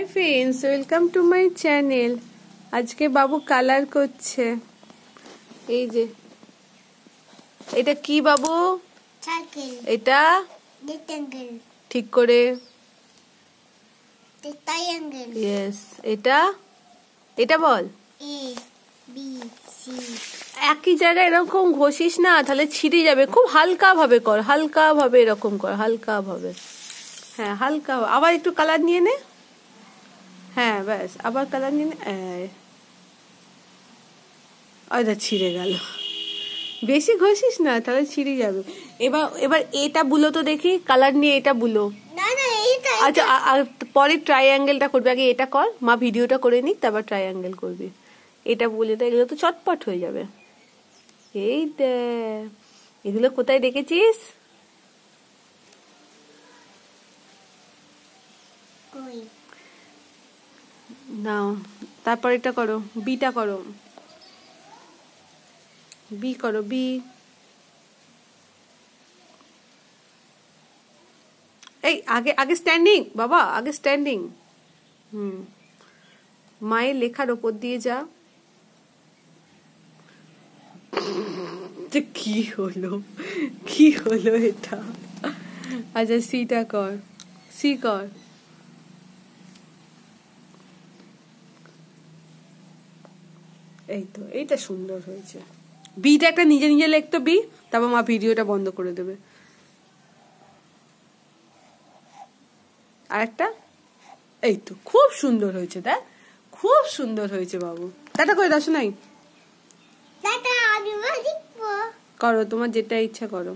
Hi friends, welcome to my channel. আজকে বাবু colour করছে। এই যে এটা কি বাবু? সার্কেল। এটা রেক্ট্যাঙ্গেল। ঠিক করে। ট্রায়াঙ্গেল। ইয়েস। এটা এটা বল। A B C. একই জায়গায় এরকম ঘষিস না, তাহলে ছিঁড়ে যাবে। খুব হালকা ভাবে কর, হালকা ভাবে এরকম কর, হালকা ভাবে। হ্যাঁ, হালকা। আবার একটু কালার নিয়ে নে। হ্যাঁ, ব্যাস, আবার কালার নিয়ে নে। আচ্ছা, ছিঁড়ে গেল। বেশি ঘষিস না, তাহলে ছিঁড়ে যাবে। এবার এবার এটা বুলো তো দেখি, কালার নিয়ে এটা বুলো। না না, এইটা। আচ্ছা, আর পরে ট্রায়াঙ্গেলটা করবি। আগে এটা কর, মা ভিডিওটা করে নিক, তারপর ট্রায়াঙ্গেল করবি। এটা বলে তো, এগুলো তো চটপট হয়ে যাবে। এই দেখ, এগুলো কোথায় দেখেছিস? কই? না, তারপর এটা করো, বিটা করো। বি করো, বি। এই আগে আগে স্ট্যান্ডিং বাবা, আগে স্ট্যান্ডিং। মায়ের লেখার ওপর দিয়ে যা। কি হলো, কি হলো এটা? আচ্ছা, সিটা কর, সি কর। এই তো, এইটা সুন্দর হয়েছে। বিটা একটা নিজে নিজে লিখতো, বি, তারপর মা ভিডিওটা বন্ধ করে দেবে। আরেকটা। এই তো, খুব সুন্দর হয়েছে। দেখ, খুব সুন্দর হয়েছে বাবু। টাটা করে দাও, শোনাই। টাটা, আমি লিখবো। করো, তোমার যেটা ইচ্ছা করো।